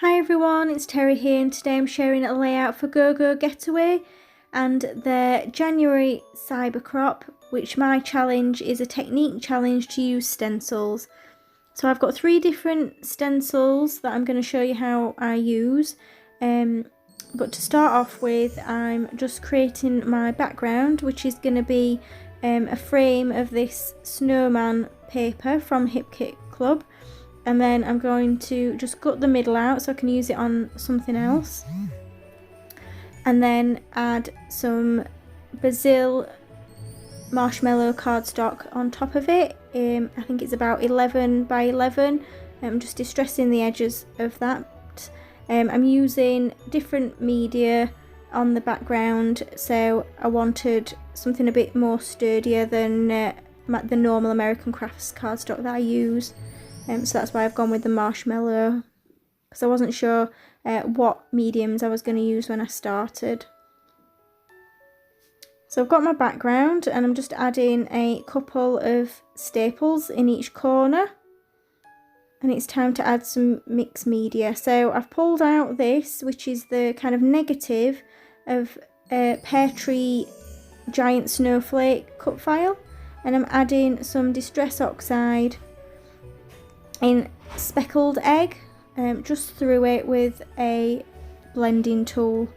Hi everyone, it's Terry here and today I'm sharing a layout for GoGo Getaway and their January Cybercrop, which my challenge is a technique challenge to use stencils. So I've got 3 different stencils that I'm going to show you how I use. But to start off with, I'm just creating my background, which is going to be a frame of this snowman paper from Hip Kit Club. And then I'm going to just cut the middle out so I can use it on something else. And then add some basil marshmallow cardstock on top of it. I think it's about 11 by 11. I'm just distressing the edges of that. I'm using different media on the background, so I wanted something a bit more sturdier than the normal American Crafts cardstock that I use. So that's why I've gone with the marshmallow, because I wasn't sure what mediums I was going to use when I started. So I've got my background and I'm just adding a couple of staples in each corner, and it's time to add some mixed media. So I've pulled out this, which is the kind of negative of a pear tree giant snowflake cut file, and I'm adding some Distress Oxide in speckled egg, just through it with a blending tool.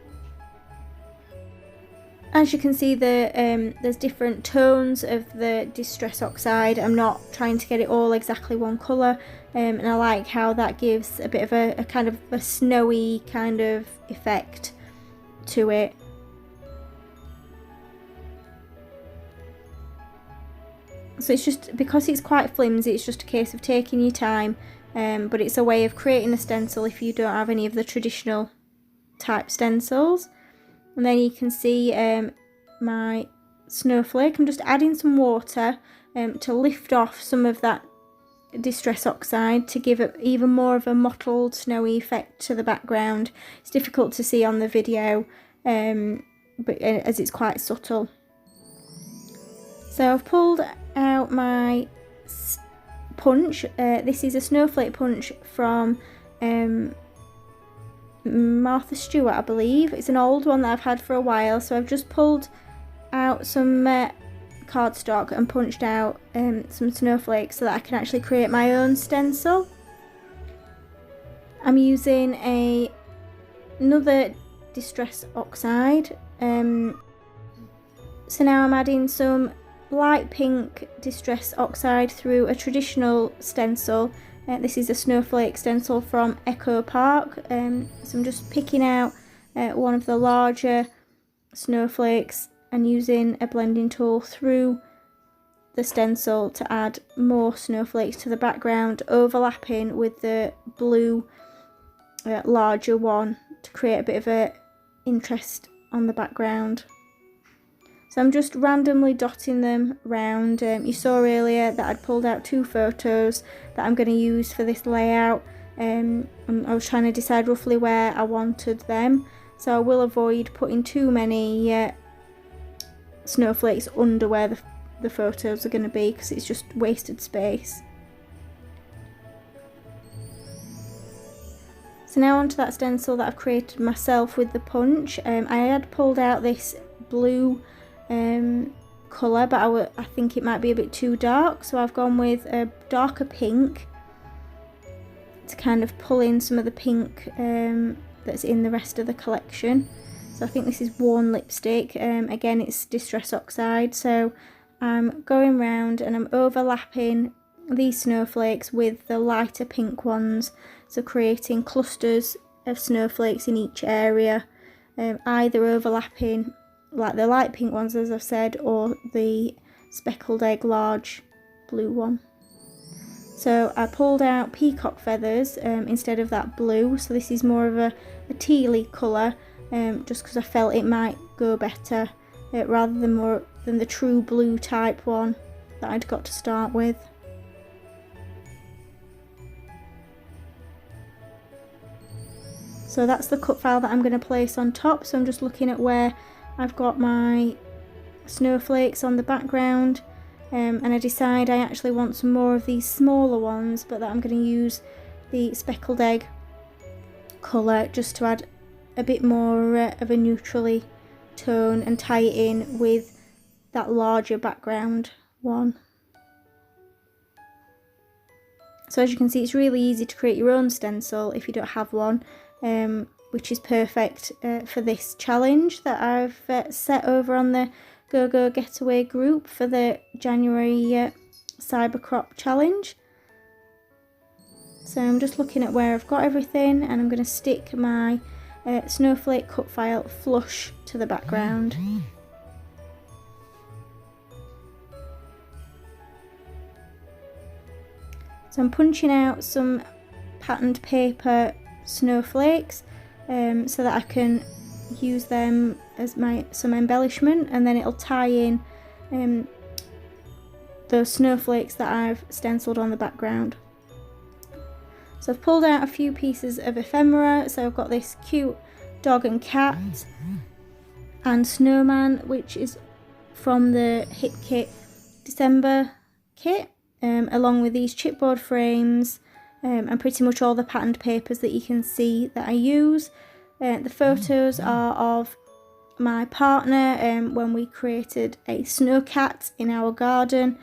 As you can see, there's different tones of the Distress Oxide. I'm not trying to get it all exactly one colour, and I like how that gives a bit of a kind of a snowy kind of effect to it. So it's just, because it's quite flimsy, it's just a case of taking your time, but it's a way of creating a stencil if you don't have any of the traditional type stencils. And then you can see my snowflake. I'm just adding some water to lift off some of that Distress Oxide to give it even more of a mottled snowy effect to the background. It's difficult to see on the video, but as it's quite subtle. So I've pulled out my punch. This is a snowflake punch from Martha Stewart, I believe. It's an old one that I've had for a while, so I've just pulled out some cardstock and punched out some snowflakes so that I can actually create my own stencil. I'm using another Distress Oxide. So now I'm adding some light pink Distress Oxide through a traditional stencil. This is a snowflake stencil from Echo Park. So I'm just picking out one of the larger snowflakes and using a blending tool through the stencil to add more snowflakes to the background, overlapping with the blue larger one to create a bit of a interest on the background. So I'm just randomly dotting them round. You saw earlier that I'd pulled out 2 photos that I'm going to use for this layout. I was trying to decide roughly where I wanted them, so I will avoid putting too many snowflakes under where the photos are going to be, because it's just wasted space. So now onto that stencil that I've created myself with the punch. I had pulled out this blue colour, but I think it might be a bit too dark, so I've gone with a darker pink to kind of pull in some of the pink that's in the rest of the collection. So I think this is Worn Lipstick. Again, it's Distress Oxide, so I'm going round and I'm overlapping these snowflakes with the lighter pink ones, so creating clusters of snowflakes in each area, either overlapping like the light pink ones, as I've said, or the speckled egg large blue one. So I pulled out peacock feathers instead of that blue, so this is more of a tealy colour, just because I felt it might go better rather than the true blue type one that I'd got to start with. So that's the cut file that I'm going to place on top, so I'm just looking at where I've got my snowflakes on the background, and I decide I actually want some more of these smaller ones, but that I'm going to use the speckled egg colour just to add a bit more of a neutrally tone and tie it in with that larger background one. So as you can see, it's really easy to create your own stencil if you don't have one, which is perfect for this challenge that I've set over on the GoGo Getaway group for the January Cybercrop challenge. So I'm just looking at where I've got everything, and I'm going to stick my snowflake cut file flush to the background. So I'm punching out some patterned paper snowflakes so that I can use them as some embellishment, and then it'll tie in those snowflakes that I've stenciled on the background. So I've pulled out a few pieces of ephemera. So I've got this cute dog and cat and snowman, which is from the Hip Kit December kit, along with these chipboard frames and pretty much all the patterned papers that you can see that I use. The photos are of my partner when we created a snow cat in our garden.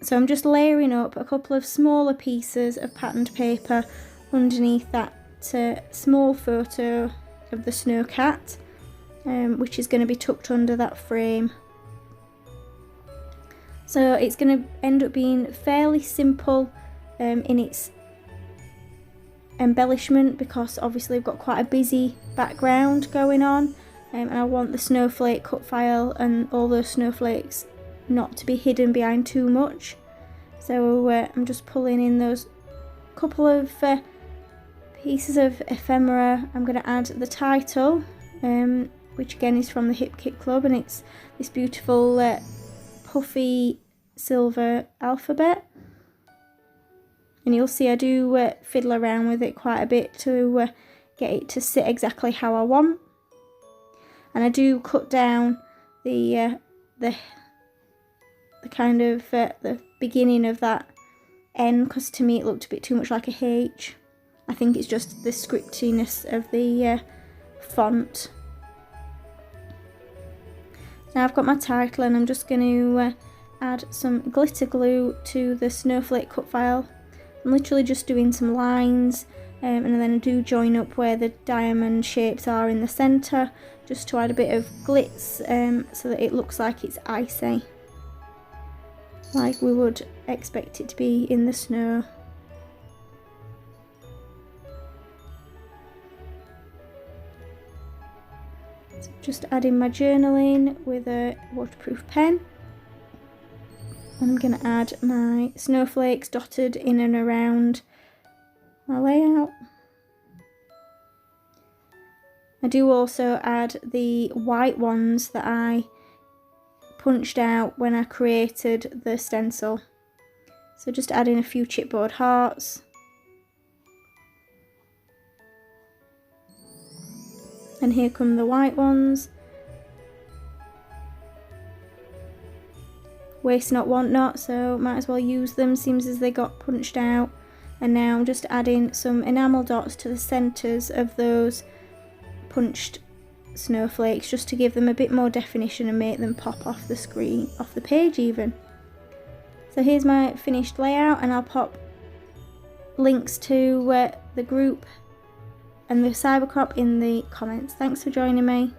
So I'm just layering up a couple of smaller pieces of patterned paper underneath that small photo of the snow cat, which is going to be tucked under that frame. So it's going to end up being fairly simple in its embellishment, because obviously we've got quite a busy background going on, and I want the snowflake cut file and all those snowflakes not to be hidden behind too much. So I'm just pulling in those couple of pieces of ephemera. I'm going to add the title, which again is from the Hip Kit Club, and it's this beautiful puffy silver alphabet. And you'll see I do fiddle around with it quite a bit to get it to sit exactly how I want. And I do cut down the kind of the beginning of that N, because to me it looked a bit too much like a H. I think it's just the scriptiness of the font. Now I've got my title, and I'm just going to add some glitter glue to the snowflake cut file. I'm literally just doing some lines, and then I do join up where the diamond shapes are in the centre, just to add a bit of glitz so that it looks like it's icy, like we would expect it to be in the snow. So just adding my journaling with a waterproof pen. I'm going to add my snowflakes dotted in and around my layout. I do also add the white ones that I punched out when I created the stencil. So just adding a few chipboard hearts. And here come the white ones. Waste not, want not, so might as well use them, seems as they got punched out. And now I'm just adding some enamel dots to the centres of those punched snowflakes, just to give them a bit more definition and make them pop off the screen, off the page even. So here's my finished layout, and I'll pop links to the group and the Cybercrop in the comments. Thanks for joining me.